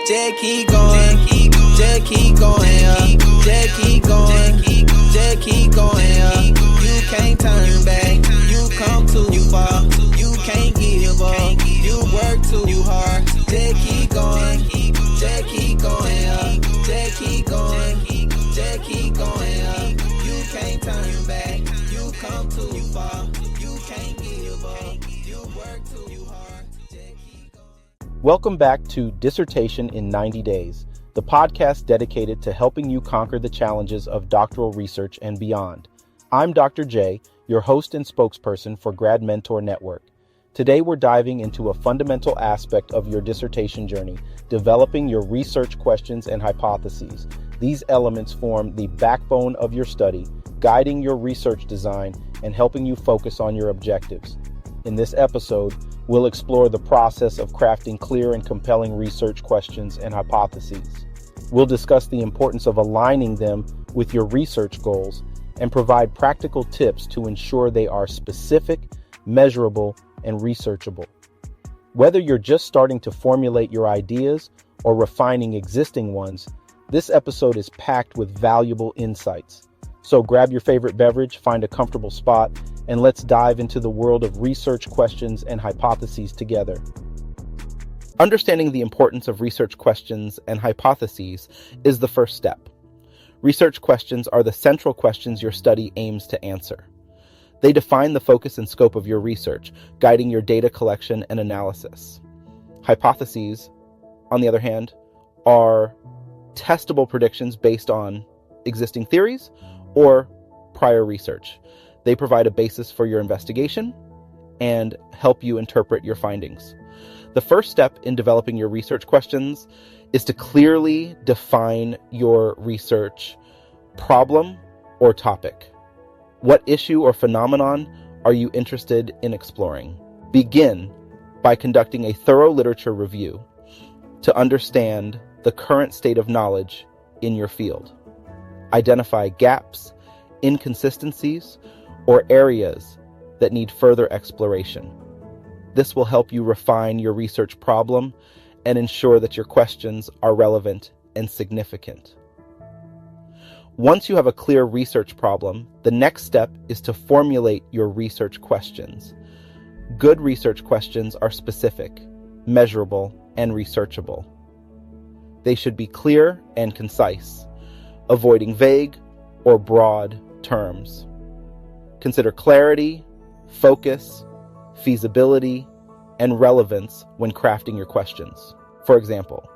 Just keep going, just keep going, just keep going, just keep going. You can't turn back, you come too far, you can't give up, you work too hard. Just keep going, just keep going, just keep going, just keep going. You can't turn back, you come too far, you can't give up, you work too hard. Welcome back to Dissertation in 90 Days, the podcast dedicated to helping you conquer the challenges of doctoral research and beyond. I'm Dr. J, your host and spokesperson for Grad Mentor Network. Today we're diving into a fundamental aspect of your dissertation journey, developing your research questions and hypotheses. These elements form the backbone of your study, guiding your research design and helping you focus on your objectives. In this episode, we'll explore the process of crafting clear and compelling research questions and hypotheses. We'll discuss the importance of aligning them with your research goals and provide practical tips to ensure they are specific, measurable, and researchable. Whether you're just starting to formulate your ideas or refining existing ones, this episode is packed with valuable insights. So grab your favorite beverage, find a comfortable spot, and let's dive into the world of research questions and hypotheses together. Understanding the importance of research questions and hypotheses is the first step. Research questions are the central questions your study aims to answer. They define the focus and scope of your research, guiding your data collection and analysis. Hypotheses, on the other hand, are testable predictions based on existing theories or prior research. They provide a basis for your investigation and help you interpret your findings. The first step in developing your research questions is to clearly define your research problem or topic. What issue or phenomenon are you interested in exploring? Begin by conducting a thorough literature review to understand the current state of knowledge in your field. Identify gaps, inconsistencies, or areas that need further exploration. This will help you refine your research problem and ensure that your questions are relevant and significant. Once you have a clear research problem, the next step is to formulate your research questions. Good research questions are specific, measurable, and researchable. They should be clear and concise, avoiding vague or broad terms. Consider clarity, focus, feasibility, and relevance when crafting your questions. For example,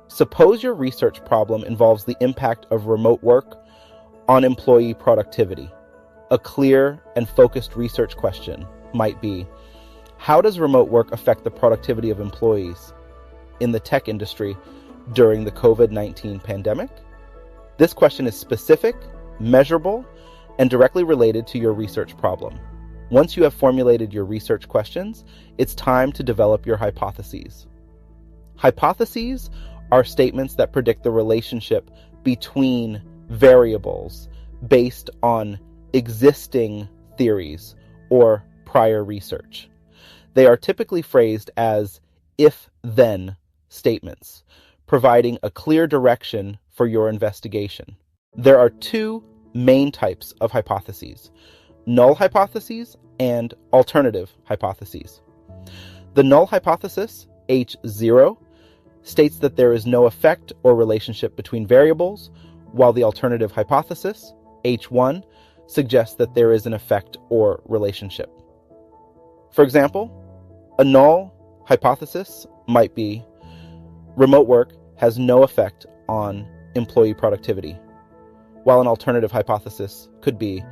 suppose your research problem involves the impact of remote work on employee productivity. A clear and focused research question might be, how does remote work affect the productivity of employees in the tech industry during the COVID-19 pandemic? This question is specific, measurable, and directly related to your research problem. Once you have formulated your research questions, it's time to develop your hypotheses. Hypotheses are statements that predict the relationship between variables based on existing theories or prior research. They are typically phrased as if-then statements, providing a clear direction for your investigation. There are two main types of hypotheses: null hypotheses and alternative hypotheses. The null hypothesis, H0, states that there is no effect or relationship between variables, while the alternative hypothesis, H1, suggests that there is an effect or relationship. For example, a null hypothesis might be, remote work has no effect on employee productivity, while an alternative hypothesis could be,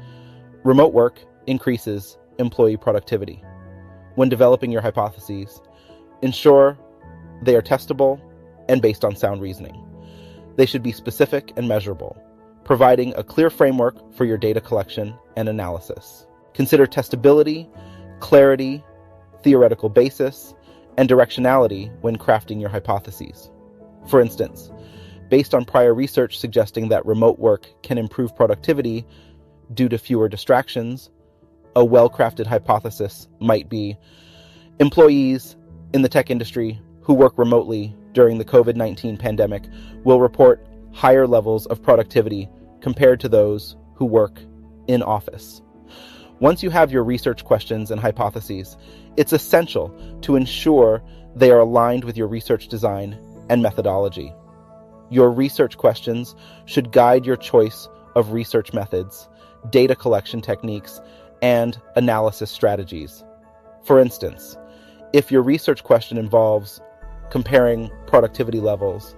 remote work increases employee productivity. When developing your hypotheses, ensure they are testable and based on sound reasoning. They should be specific and measurable, providing a clear framework for your data collection and analysis. Consider testability, clarity, theoretical basis, and directionality when crafting your hypotheses. For instance, based on prior research suggesting that remote work can improve productivity due to fewer distractions, a well-crafted hypothesis might be, employees in the tech industry who work remotely during the COVID-19 pandemic will report higher levels of productivity compared to those who work in office. Once you have your research questions and hypotheses, it's essential to ensure they are aligned with your research design and methodology. Your research questions should guide your choice of research methods, data collection techniques, and analysis strategies. For instance, if your research question involves comparing productivity levels,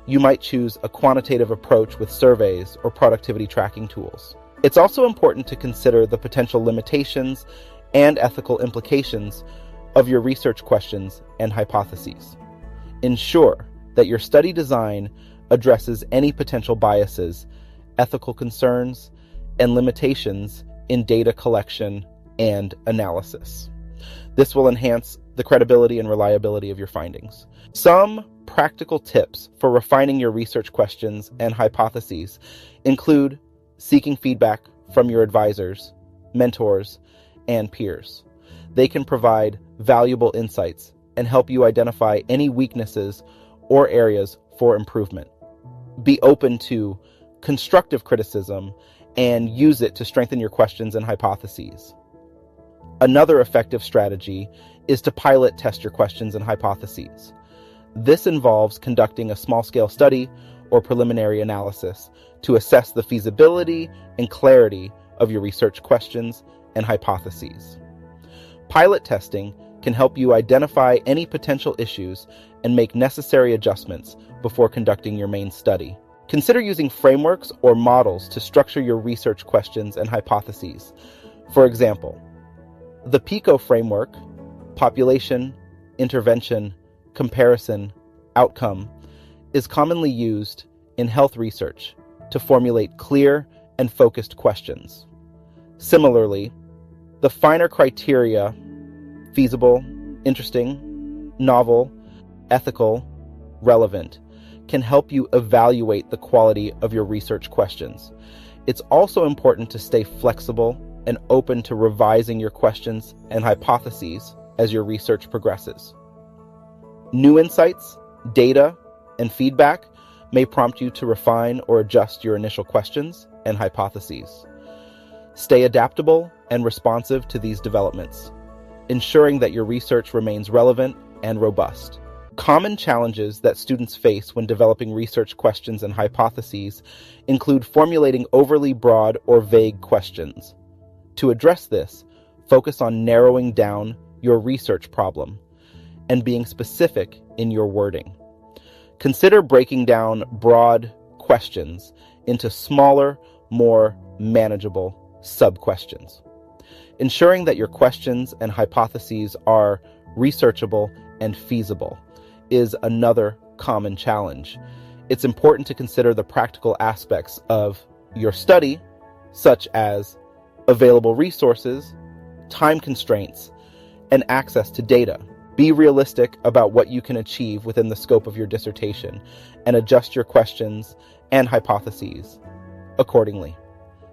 you might choose a quantitative approach with surveys or productivity tracking tools. It's also important to consider the potential limitations and ethical implications of your research questions and hypotheses. Ensure that your study design addresses any potential biases, ethical concerns, and limitations in data collection and analysis. This will enhance the credibility and reliability of your findings. Some practical tips for refining your research questions and hypotheses include seeking feedback from your advisors, mentors, and peers. They can provide valuable insights and help you identify any weaknesses or areas for improvement. Be open to constructive criticism and use it to strengthen your questions and hypotheses. Another effective strategy is to pilot test your questions and hypotheses. This involves conducting a small-scale study or preliminary analysis to assess the feasibility and clarity of your research questions and hypotheses. Pilot testing can help you identify any potential issues and make necessary adjustments before conducting your main study. Consider using frameworks or models to structure your research questions and hypotheses. For example, the PICO framework, population, intervention, comparison, outcome, is commonly used in health research to formulate clear and focused questions. Similarly, the finer criteria, feasible, interesting, novel, ethical, relevant, can help you evaluate the quality of your research questions. It's also important to stay flexible and open to revising your questions and hypotheses as your research progresses. New insights, data, and feedback may prompt you to refine or adjust your initial questions and hypotheses. Stay adaptable and responsive to these developments, ensuring that your research remains relevant and robust. Common challenges that students face when developing research questions and hypotheses include formulating overly broad or vague questions. To address this, focus on narrowing down your research problem and being specific in your wording. Consider breaking down broad questions into smaller, more manageable sub-questions. Ensuring that your questions and hypotheses are researchable and feasible is another common challenge. It's important to consider the practical aspects of your study, such as available resources, time constraints, and access to data. Be realistic about what you can achieve within the scope of your dissertation and adjust your questions and hypotheses accordingly.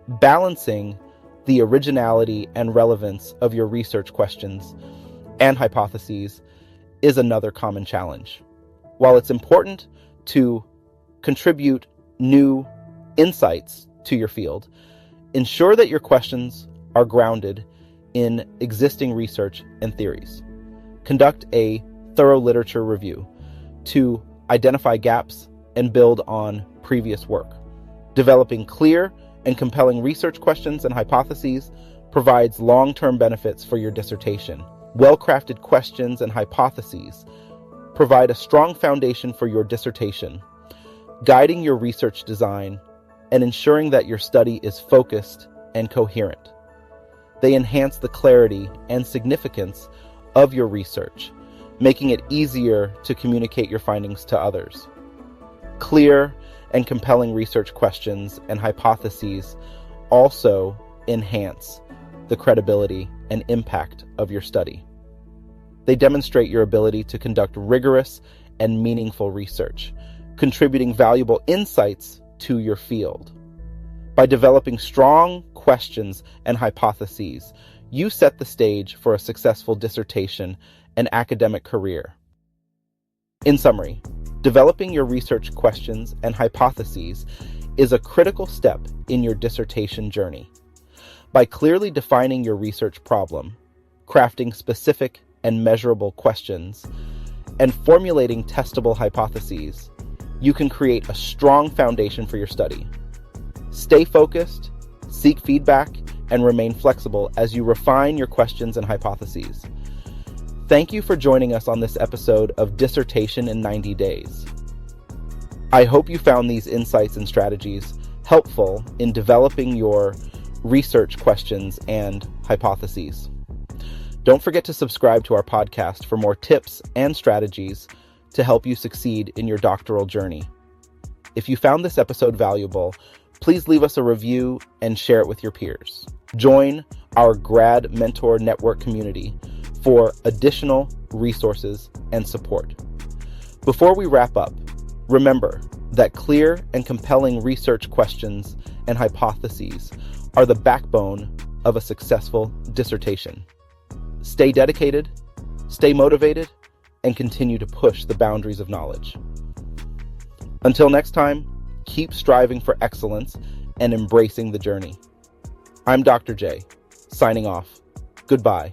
Balancing the originality and relevance of your research questions and hypotheses is another common challenge. While it's important to contribute new insights to your field, ensure that your questions are grounded in existing research and theories. Conduct a thorough literature review to identify gaps and build on previous work. Developing clear and compelling research questions and hypotheses provides long-term benefits for your dissertation. Well-crafted questions and hypotheses provide a strong foundation for your dissertation, guiding your research design and ensuring that your study is focused and coherent. They enhance the clarity and significance of your research, making it easier to communicate your findings to others. Clear and compelling research questions and hypotheses also enhance the credibility and impact of your study. They demonstrate your ability to conduct rigorous and meaningful research, contributing valuable insights to your field. By developing strong questions and hypotheses, you set the stage for a successful dissertation and academic career. In summary, Developing your research questions and hypotheses is a critical step in your dissertation journey. By clearly defining your research problem, crafting specific and measurable questions, and formulating testable hypotheses, you can create a strong foundation for your study. Stay focused, seek feedback, and remain flexible as you refine your questions and hypotheses. Thank you for joining us on this episode of Dissertation in 90 Days. I hope you found these insights and strategies helpful in developing your research questions and hypotheses. Don't forget to subscribe to our podcast for more tips and strategies to help you succeed in your doctoral journey. If you found this episode valuable, please leave us a review and share it with your peers. Join our Grad Mentor Network community for additional resources and support. Before we wrap up, remember that clear and compelling research questions and hypotheses are the backbone of a successful dissertation. Stay dedicated, stay motivated, and continue to push the boundaries of knowledge. Until next time, keep striving for excellence and embracing the journey. I'm Dr. J, signing off. Goodbye.